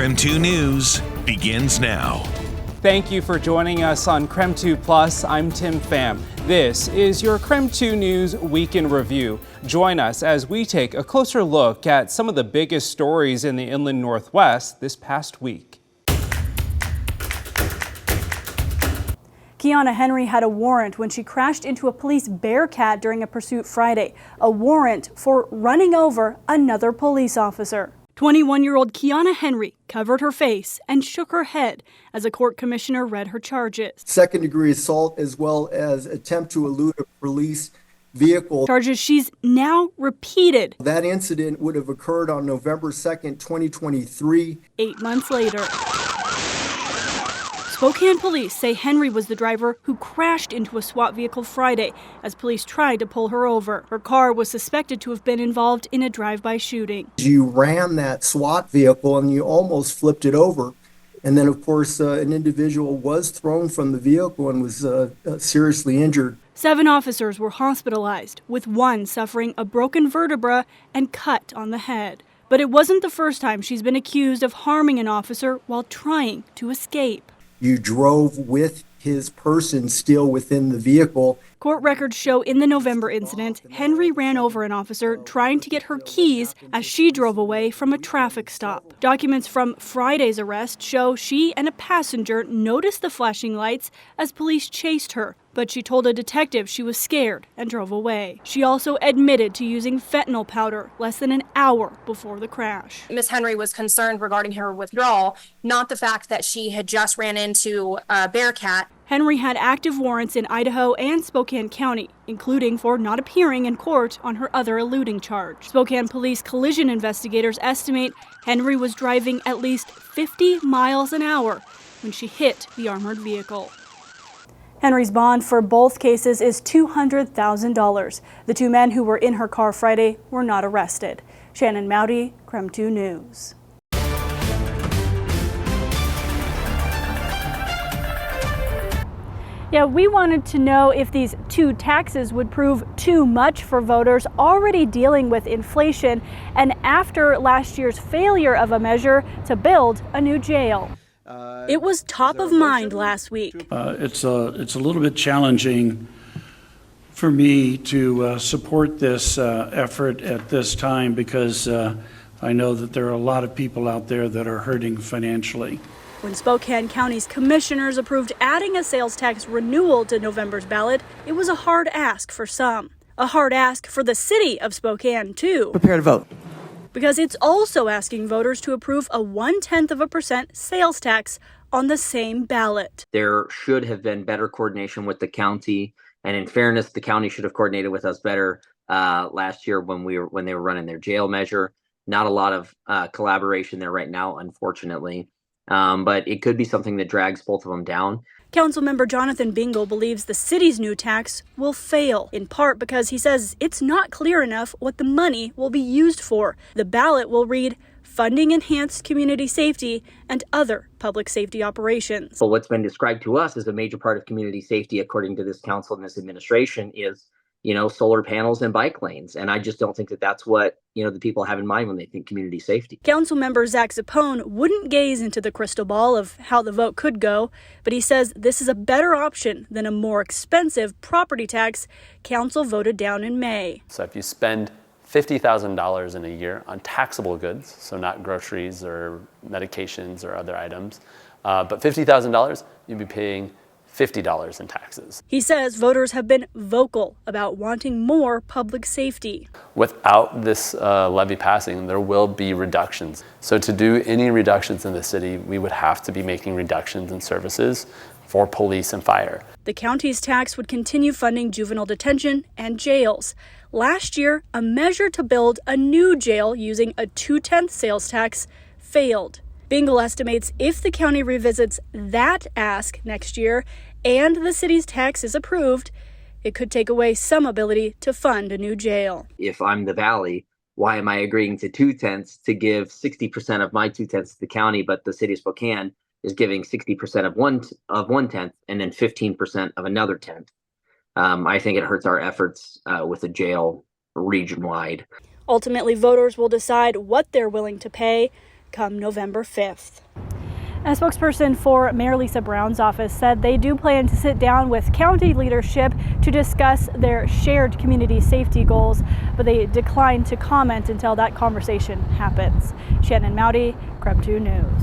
KREM 2 News begins now. Thank you for joining us on KREM 2 Plus. I'm Tim Pham. This is your KREM 2 News Week in Review. Join us as we take a closer look at some of the biggest stories in the Inland Northwest this past week. Kiana Henry had a warrant when she crashed into a police Bearcat during a pursuit Friday. A warrant for running over another police officer. 21-year-old Kiana Henry covered her face and shook her head as a court commissioner read her charges. Second-degree assault as well as attempt to elude a police vehicle. Charges she's now repeated. That incident would have occurred on November 2nd, 2023. 8 months later. Spokane police say Henry was the driver who crashed into a SWAT vehicle Friday as police tried to pull her over. Her car was suspected to have been involved in a drive-by shooting. You ran that SWAT vehicle and you almost flipped it over. And then, of course, an individual was thrown from the vehicle and was seriously injured. 7 officers were hospitalized, with one suffering a broken vertebra and cut on the head. But it wasn't the first time she's been accused of harming an officer while trying to escape. You drove with his person still within the vehicle. Court records show in the November incident, Henry ran over an officer trying to get her keys as she drove away from a traffic stop. Documents from Friday's arrest show she and a passenger noticed the flashing lights as police chased her, but she told a detective she was scared and drove away. She also admitted to using fentanyl powder less than an hour before the crash. Ms. Henry was concerned regarding her withdrawal, not the fact that she had just ran into a Bearcat. Henry had active warrants in Idaho and Spokane County, including for not appearing in court on her other eluding charge. Spokane police collision investigators estimate Henry was driving at least 50 miles an hour when she hit the armored vehicle. Henry's bond for both cases is $200,000. The 2 men who were in her car Friday were not arrested. Shannon Mowdy, KREM 2 News. Yeah, we wanted to know if these 2 taxes would prove too much for voters already dealing with inflation and after last year's failure of a measure to build a new jail. It was top of mind last week. It's a little bit challenging for me to support this effort at this time because I know that there are a lot of people out there that are hurting financially. When Spokane County's commissioners approved adding a sales tax renewal to November's ballot, it was a hard ask for some. A hard ask for the city of Spokane, too. Prepare to vote. Because it's also asking voters to approve a 0.1% sales tax on the same ballot. There should have been better coordination with the county, and in fairness, the county should have coordinated with us better last year when they were running their jail measure. Not a lot of collaboration there right now, unfortunately, but it could be something that drags both of them down. Councilmember Jonathan Bingle believes the city's new tax will fail, in part because he says it's not clear enough what the money will be used for. The ballot will read, funding enhanced community safety and other public safety operations. Well, what's been described to us as a major part of community safety, according to this council and this administration, is solar panels and bike lanes. And I just don't think that that's what, the people have in mind when they think community safety. Councilmember Zach Zappone wouldn't gaze into the crystal ball of how the vote could go, but he says this is a better option than a more expensive property tax council voted down in May. So if you spend $50,000 in a year on taxable goods, so not groceries or medications or other items, but $50,000, you'd be paying $50 in taxes. He says voters have been vocal about wanting more public safety. Without this levy passing, there will be reductions. So to do any reductions in the city, we would have to be making reductions in services for police and fire. The county's tax would continue funding juvenile detention and jails. Last year, a measure to build a new jail using a 2/10 sales tax failed. Bingle estimates if the county revisits that ask next year and the city's tax is approved, it could take away some ability to fund a new jail. If I'm the valley, why am I agreeing to 2/10 to give 60% of my 2/10 to the county, but the city of Spokane is giving 60% of 1/10 and then 15% of another 10th? I think it hurts our efforts with a jail region-wide. Ultimately, voters will decide what they're willing to pay. come November 5th. A spokesperson for Mayor Lisa Brown's office said they do plan to sit down with county leadership to discuss their shared community safety goals, but they declined to comment until that conversation happens. Shannon Mowdy, KREM 2 News.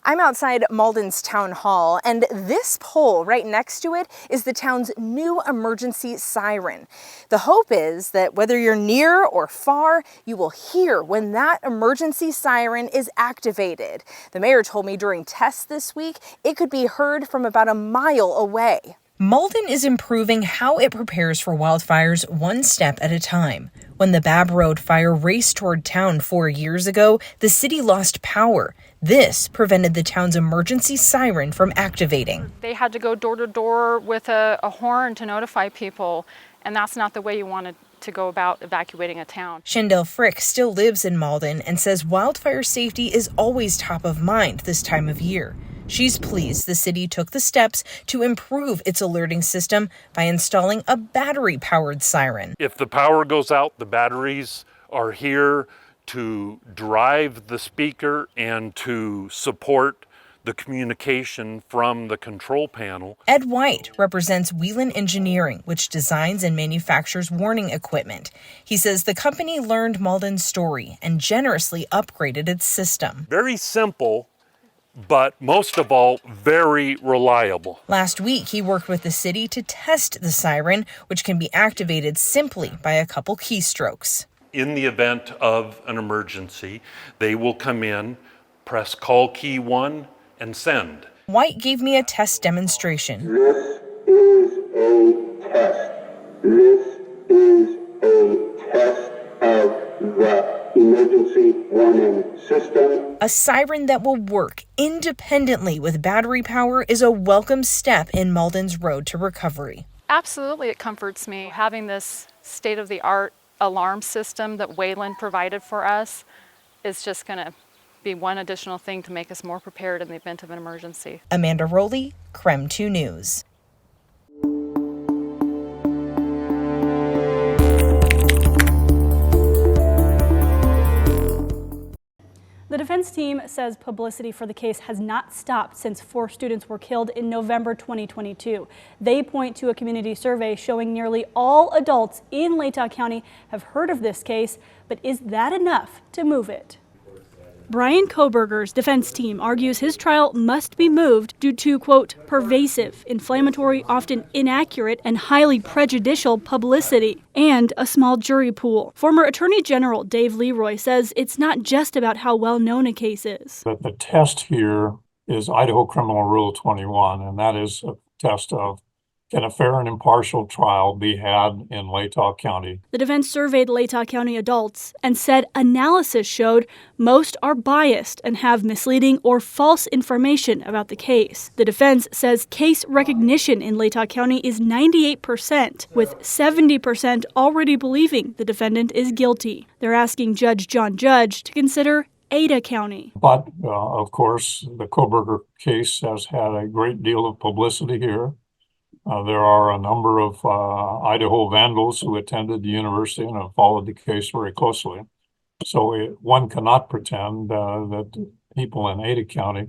I'm outside Malden's town hall, and this pole right next to it is the town's new emergency siren. The hope is that whether you're near or far, you will hear when that emergency siren is activated. The mayor told me during tests this week, it could be heard from about a mile away. Malden is improving how it prepares for wildfires one step at a time. When the Babb Road fire raced toward town 4 years ago, the city lost power. This prevented the town's emergency siren from activating. They had to go door to door with a horn to notify people, and that's not the way you wanted to go about evacuating a town. Shandell Frick still lives in Malden and says wildfire safety is always top of mind this time of year. She's pleased the city took the steps to improve its alerting system by installing a battery-powered siren. If the power goes out, the batteries are here to drive the speaker and to support the communication from the control panel. Ed White represents Whelan Engineering, which designs and manufactures warning equipment. He says the company learned Malden's story and generously upgraded its system. Very simple, but most of all, very reliable. Last week, he worked with the city to test the siren, which can be activated simply by a couple keystrokes. In the event of an emergency, they will come in, press call key 1, and send. White gave me a test demonstration. This is a test. This is a test of the emergency warning system. A siren that will work independently with battery power is a welcome step in Malden's road to recovery. Absolutely, it comforts me. Having this state-of-the-art alarm system that Wayland provided for us is just going to be one additional thing to make us more prepared in the event of an emergency. Amanda Rowley, KREM 2 News. The defense team says publicity for the case has not stopped since 4 students were killed in November 2022. They point to a community survey showing nearly all adults in Latah County have heard of this case, but is that enough to move it? Brian Koberger's defense team argues his trial must be moved due to, quote, pervasive, inflammatory, often inaccurate, and highly prejudicial publicity, and a small jury pool. Former Attorney General Dave Leroy says it's not just about how well known a case is. But the test here is Idaho Criminal Rule 21, and that is a test of can a fair and impartial trial be had in Latah County? The defense surveyed Latah County adults and said analysis showed most are biased and have misleading or false information about the case. The defense says case recognition in Latah County is 98%, with 70% already believing the defendant is guilty. They're asking Judge John Judge to consider Ada County. But, of course, the Koberger case has had a great deal of publicity here. There are a number of Idaho vandals who attended the university and have followed the case very closely. So one cannot pretend that people in Ada County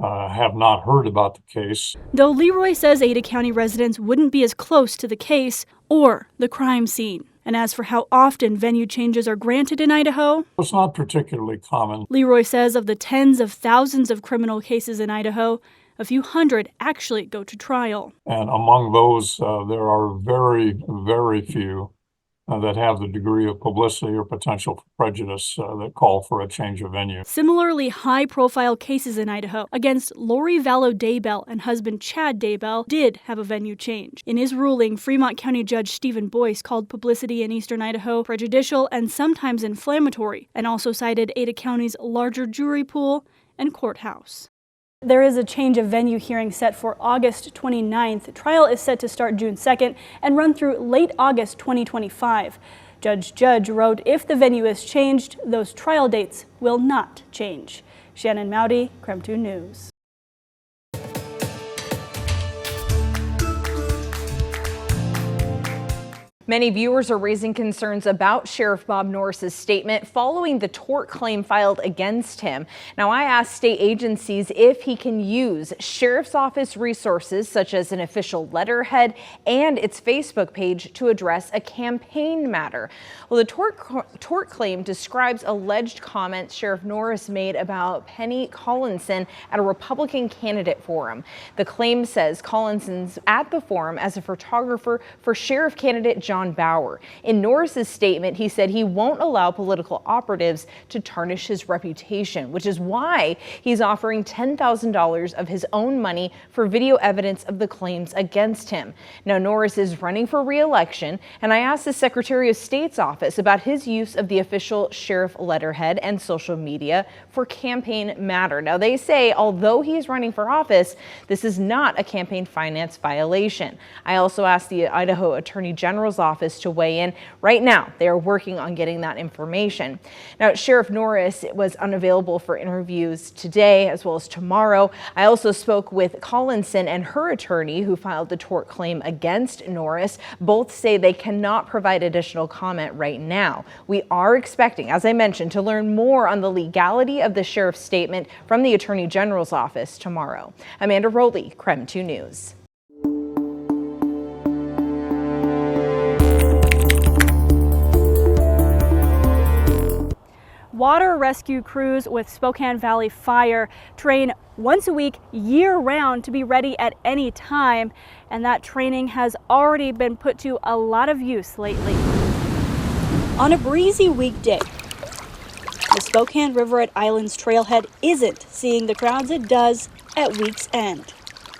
have not heard about the case. Though Leroy says Ada County residents wouldn't be as close to the case or the crime scene. And as for how often venue changes are granted in Idaho, it's not particularly common. Leroy says of the tens of thousands of criminal cases in Idaho, a few hundred actually go to trial. And among those, there are very, very few that have the degree of publicity or potential for prejudice that call for a change of venue. Similarly high-profile cases in Idaho against Lori Vallow Daybell and husband Chad Daybell did have a venue change. In his ruling, Fremont County Judge Stephen Boyce called publicity in eastern Idaho prejudicial and sometimes inflammatory, and also cited Ada County's larger jury pool and courthouse. There is a change of venue hearing set for August 29th. Trial is set to start June 2nd and run through late August 2025. Judge Judge wrote, if the venue is changed, those trial dates will not change. Shannon Mowdy, KREM 2 News. Many viewers are raising concerns about Sheriff Bob Norris's statement following the tort claim filed against him. Now, I asked state agencies if he can use Sheriff's Office resources such as an official letterhead and its Facebook page to address a campaign matter. Well, the tort claim describes alleged comments Sheriff Norris made about Penny Collinson at a Republican candidate forum. The claim says Collinson's at the forum as a photographer for Sheriff candidate John Bauer. In Norris's statement, he said he won't allow political operatives to tarnish his reputation, which is why he's offering $10,000 of his own money for video evidence of the claims against him. Now, Norris is running for re-election, and I asked the Secretary of State's office about his use of the official sheriff letterhead and social media for campaign matter. Now, they say although he is running for office, this is not a campaign finance violation. I also asked the Idaho Attorney General's office to weigh in. Right now, they are working on getting that information. Now, Sheriff Norris was unavailable for interviews today as well as tomorrow. I also spoke with Collinson and her attorney who filed the tort claim against Norris. Both say they cannot provide additional comment right now. We are expecting, as I mentioned, to learn more on the legality of the sheriff's statement from the Attorney General's office tomorrow. Amanda Rowley, KREM 2 News. Water rescue crews with Spokane Valley Fire train once a week, year-round, to be ready at any time, and that training has already been put to a lot of use lately. On a breezy weekday, the Spokane River at Islands Trailhead isn't seeing the crowds it does at week's end.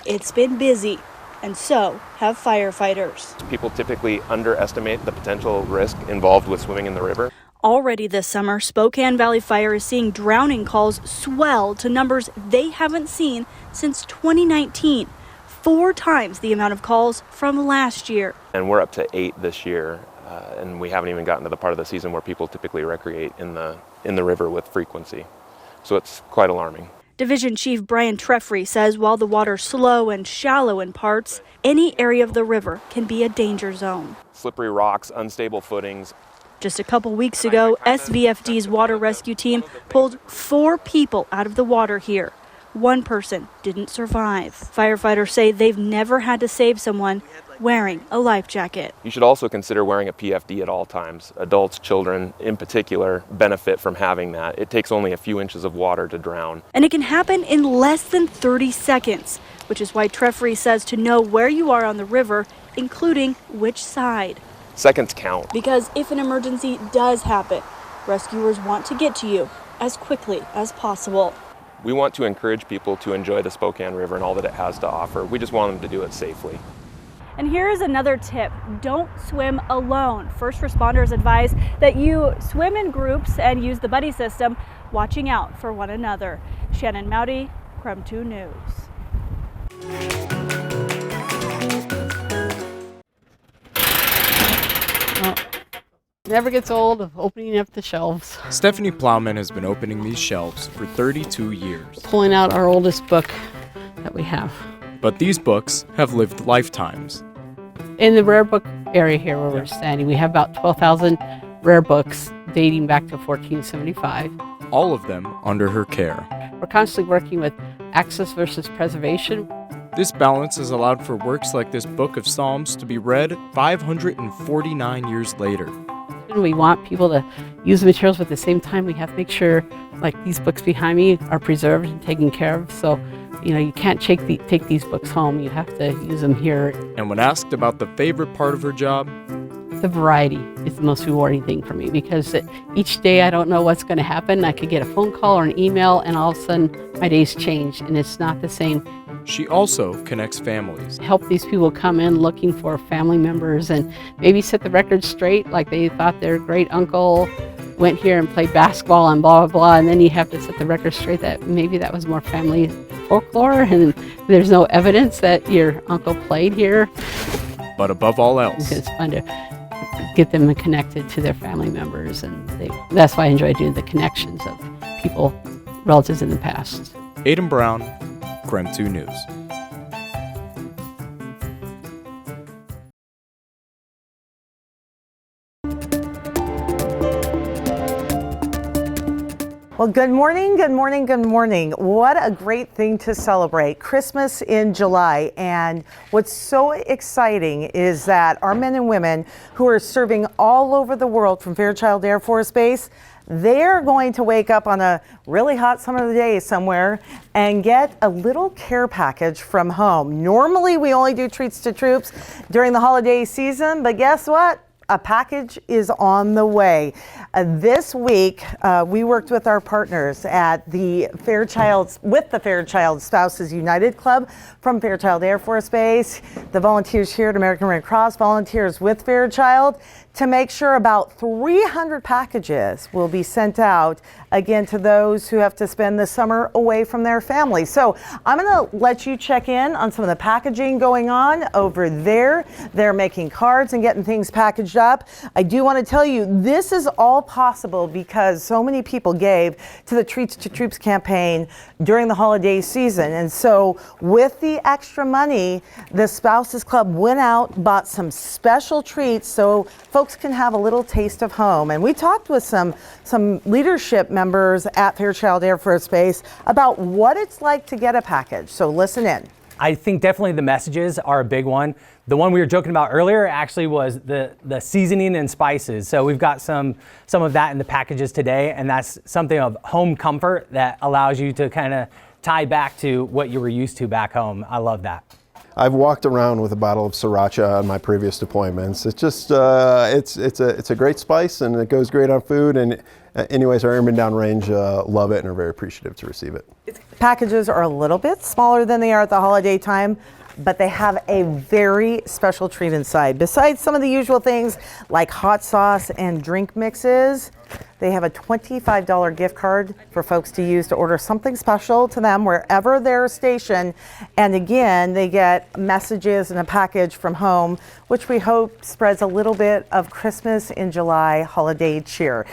It's been busy, and so have firefighters. People typically underestimate the potential risk involved with swimming in the river. Already this summer, Spokane Valley Fire is seeing drowning calls swell to numbers they haven't seen since 2019, 4 times the amount of calls from last year. And we're up to 8 this year, and we haven't even gotten to the part of the season where people typically recreate in the river with frequency. So it's quite alarming. Division Chief Brian Treffry says while the water's slow and shallow in parts, any area of the river can be a danger zone. Slippery rocks, unstable footings. Just a couple weeks ago, SVFD's water rescue team pulled 4 people out of the water here. 1 person didn't survive. Firefighters say they've never had to save someone wearing a life jacket. You should also consider wearing a PFD at all times. Adults, children in particular, benefit from having that. It takes only a few inches of water to drown. And it can happen in less than 30 seconds, which is why Treffry says to know where you are on the river, including which side. Seconds count. Because if an emergency does happen, rescuers want to get to you as quickly as possible. We want to encourage people to enjoy the Spokane River and all that it has to offer. We just want them to do it safely. And here is another tip. Don't swim alone. First responders advise that you swim in groups and use the buddy system, watching out for one another. Shannon Mowdy, KREM 2 News. Never gets old of opening up the shelves. Stephanie Plowman has been opening these shelves for 32 years. Pulling out our oldest book that we have. But these books have lived lifetimes. In the rare book area here where we're standing, we have about 12,000 rare books dating back to 1475. All of them under her care. We're constantly working with access versus preservation. This balance has allowed for works like this Book of Psalms to be read 549 years later. We want people to use the materials, but at the same time we have to make sure, like these books behind me, are preserved and taken care of. So, you can't take these books home. You have to use them here. And when asked about the favorite part of her job, the variety is the most rewarding thing for me, because each day I don't know what's going to happen. I could get a phone call or an email and all of a sudden my day's changed and it's not the same. She also connects families. Help these people come in looking for family members and maybe set the record straight, like they thought their great uncle went here and played basketball and blah, blah, blah, and then you have to set the record straight that maybe that was more family folklore and there's no evidence that your uncle played here. But above all else, it's fun to get them connected to their family members, and that's why I enjoy doing the connections of people, relatives in the past. Aidan Brown, KREM 2 News. Well, good morning, good morning, good morning. What a great thing to celebrate. Christmas in July. And what's so exciting is that our men and women who are serving all over the world from Fairchild Air Force Base, they're going to wake up on a really hot summer day somewhere and get a little care package from home. Normally, we only do treats to troops during the holiday season, but guess what? A package is on the way. This week, we worked with our partners at the Fairchild Spouses United Club from Fairchild Air Force Base, the volunteers here at American Red Cross, volunteers with Fairchild, to make sure about 300 packages will be sent out again to those who have to spend the summer away from their families. So I'm going to let you check in on some of the packaging going on over there. They're making cards and getting things packaged up. I do want to tell you this is all possible because so many people gave to the Treats to Troops campaign during the holiday season. And so with the extra money, the Spouses Club went out, bought some special treats so folks can have a little taste of home. And we talked with some leadership members at Fairchild Air Force Base about what it's like to get a package. So listen in. I think definitely the messages are a big one. The one we were joking about earlier actually was the seasoning and spices. So we've got some of that in the packages today, and that's something of home comfort that allows you to kind of tie back to what you were used to back home. I love that. I've walked around with a bottle of sriracha on my previous deployments. It's just, it's a great spice and it goes great on food. And anyways, our airmen downrange love it and are very appreciative to receive it. Packages are a little bit smaller than they are at the holiday time, but they have a very special treat inside. Besides some of the usual things like hot sauce and drink mixes, they have a $25 gift card for folks to use to order something special to them wherever they're stationed. And again, they get messages and a package from home, which we hope spreads a little bit of Christmas in July holiday cheer.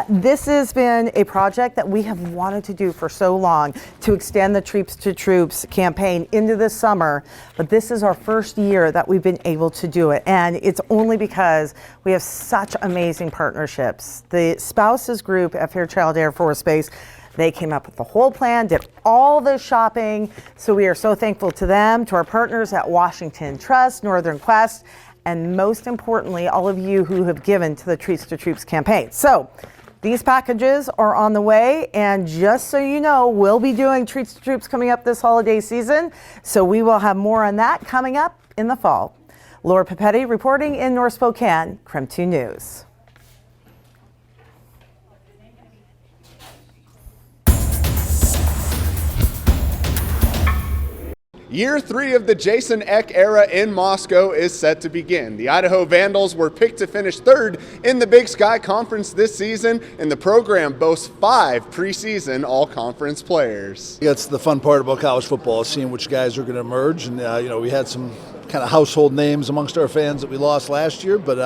This has been a project that we have wanted to do for so long to extend the Treats to Troops campaign into the summer. But this is our first year that we've been able to do it. And it's only because we have such amazing partnerships. The Spouses group at Fairchild Air Force Base, they came up with the whole plan, did all the shopping. So we are so thankful to them, to our partners at Washington Trust, Northern Quest, and most importantly, all of you who have given to the Treats to Troops campaign. So these packages are on the way, and just so you know, we'll be doing Treats to Troops coming up this holiday season. So we will have more on that coming up in the fall. Laura Papetti reporting in North Spokane, KREM 2 News. Year 3 of the Jason Eck era in Moscow is set to begin. The Idaho Vandals were picked to finish 3rd in the Big Sky Conference this season, and the program boasts 5 preseason all-conference players. That's the fun part about college football, seeing which guys are going to emerge. And, we had some kind of household names amongst our fans that we lost last year, but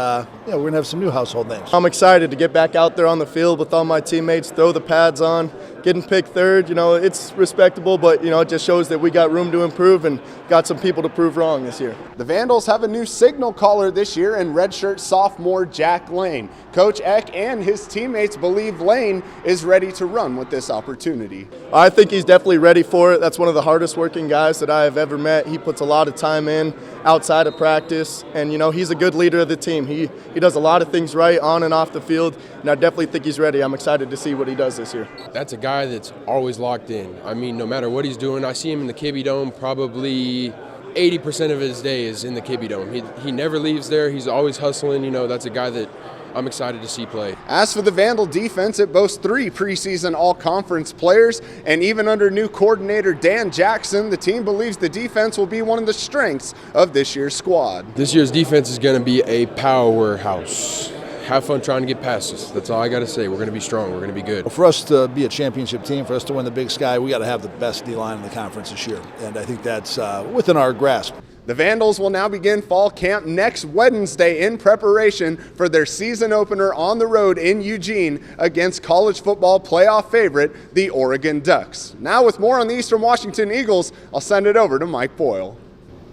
we're going to have some new household names. I'm excited to get back out there on the field with all my teammates, throw the pads on. Getting picked 3rd, it's respectable, but, it just shows that we got room to improve and got some people to prove wrong this year. The Vandals have a new signal caller this year in redshirt sophomore Jack Lane. Coach Eck and his teammates believe Lane is ready to run with this opportunity. I think he's definitely ready for it. That's one of the hardest working guys that I have ever met. He puts a lot of time in outside of practice, and, he's a good leader of the team. He does a lot of things right on and off the field, and I definitely think he's ready. I'm excited to see what he does this year. That's a guy that's always locked in. I mean, no matter what he's doing, I see him in the Kibbe Dome probably 80% of his day is in the Kibbe Dome. He never leaves there. He's always hustling. That's a guy that I'm excited to see play. As for the Vandal defense, it boasts 3 preseason all-conference players, and even under new coordinator Dan Jackson, the team believes the defense will be one of the strengths of this year's squad. This year's defense is going to be a powerhouse. Have fun trying to get past us. That's all I got to say. We're going to be strong. We're going to be good. For us to be a championship team, for us to win the Big Sky, we got to have the best D-line in the conference this year, and I think that's within our grasp. The Vandals will now begin fall camp next Wednesday in preparation for their season opener on the road in Eugene against college football playoff favorite, the Oregon Ducks. Now with more on the Eastern Washington Eagles, I'll send it over to Mike Boyle.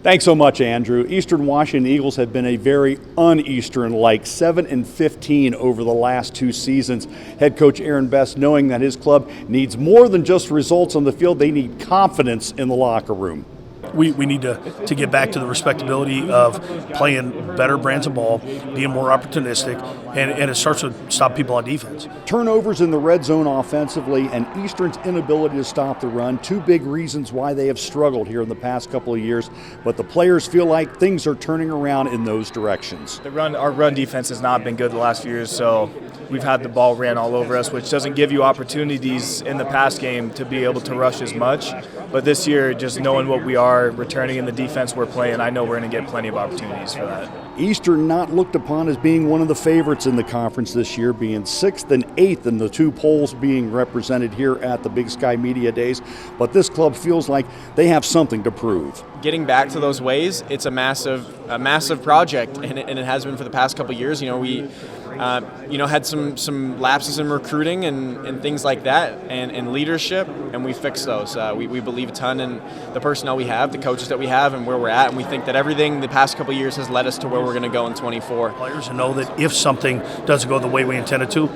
Thanks so much, Andrew. Eastern Washington Eagles have been a very un-Eastern-like 7-15 over the last 2 seasons. Head coach Aaron Best knowing that his club needs more than just results on the field, they need confidence in the locker room. We need to get back to the respectability of playing better brands of ball, being more opportunistic, and it starts to stop people on defense. Turnovers in the red zone offensively and Eastern's inability to stop the run, 2 big reasons why they have struggled here in the past couple of years, but the players feel like things are turning around in those directions. Our run defense has not been good the last few years, so we've had the ball ran all over us, which doesn't give you opportunities in the pass game to be able to rush as much. But this year, just knowing what we are, returning in the defense we're playing, I know we're going to get plenty of opportunities for that. Eastern not looked upon as being one of the favorites in the conference this year, being 6th and 8th in the 2 polls being represented here at the Big Sky Media Days. But this club feels like they have something to prove. Getting back to those ways, it's a massive project, and it has been for the past couple of years. We had some lapses in recruiting and things like that, and leadership, and we fixed those. We believe a ton in the personnel we have, the coaches that we have, and where we're at, and we think that everything the past couple of years has led us to where we're going to go in 24. Players know that if something doesn't go the way we intended to,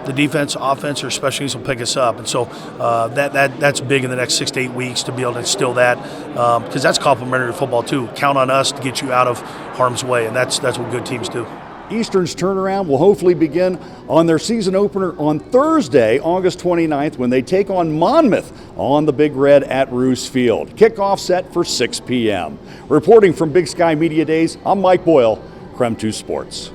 the defense, offense, or special teams will pick us up, and so that's big in the next 6 to 8 weeks to be able to instill that, because that's complementary to football too. Count on us to get you out of harm's way, and that's what good teams do. Eastern's turnaround will hopefully begin on their season opener on Thursday, August 29th, when they take on Monmouth on the Big Red at Roos Field. Kickoff set for 6 p.m. Reporting from Big Sky Media Days, I'm Mike Boyle, KREM 2 Sports.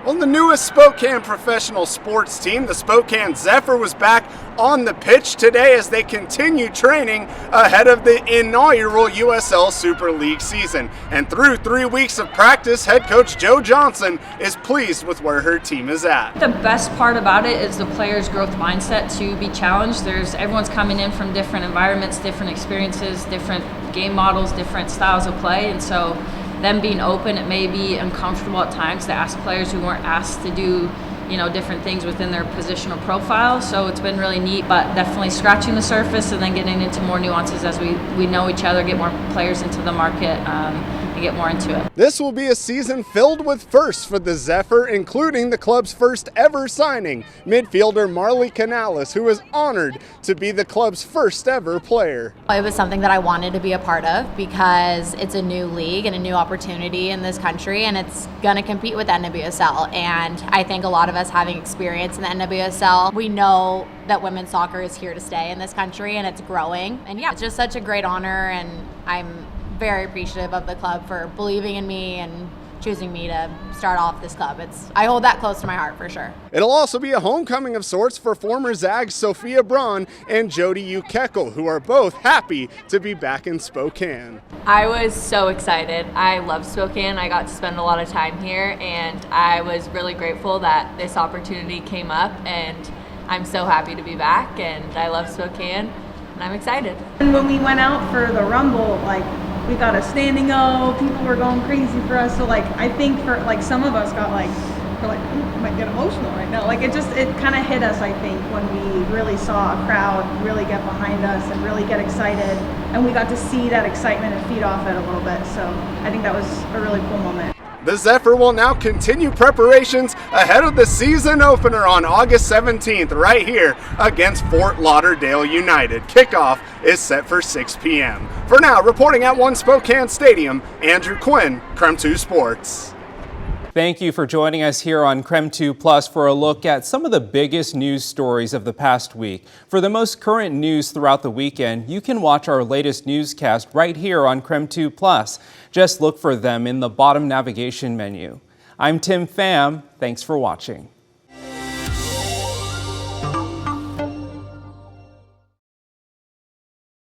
On the newest Spokane professional sports team, the Spokane Zephyr was back on the pitch today as they continue training ahead of the inaugural USL Super League season. And through 3 weeks of practice, head coach Joe Johnson is pleased with where her team is at. The best part about it is the players' growth mindset to be challenged. Everyone's coming in from different environments, different experiences, different game models, different styles of play, and so them being open, it may be uncomfortable at times to ask players who weren't asked to do, different things within their positional profile. So it's been really neat, but definitely scratching the surface and then getting into more nuances as we know each other, get more players into the market, and get more into it. This will be a season filled with firsts for the Zephyr, including the club's first ever signing, midfielder Marley Canales, who is honored to be the club's first ever player. It was something that I wanted to be a part of because it's a new league and a new opportunity in this country, and it's going to compete with the NWSL. And I think a lot of us having experience in the NWSL, we know that women's soccer is here to stay in this country and it's growing. And yeah, it's just such a great honor, and I'm very appreciative of the club for believing in me and choosing me to start off this club. I hold that close to my heart for sure. It'll also be a homecoming of sorts for former Zags Sophia Braun and Jody Ukekel, who are both happy to be back in Spokane. I was so excited. I love Spokane. I got to spend a lot of time here, and I was really grateful that this opportunity came up, and I'm so happy to be back, and I love Spokane, and I'm excited. And when we went out for the Rumble, we got a standing O, people were going crazy for us. So I think for some of us got we're I might get emotional right now. It kind of hit us, I think, when we really saw a crowd really get behind us and really get excited. And we got to see that excitement and feed off it a little bit. So I think that was a really cool moment. The Zephyr will now continue preparations ahead of the season opener on August 17th right here against Fort Lauderdale United. Kickoff is set for 6 p.m. For now, reporting at One Spokane Stadium, Andrew Quinn, KREM 2 Sports. Thank you for joining us here on KREM 2 Plus for a look at some of the biggest news stories of the past week. For the most current news throughout the weekend, you can watch our latest newscast right here on KREM 2 Plus. Just look for them in the bottom navigation menu. I'm Tim Pham. Thanks for watching.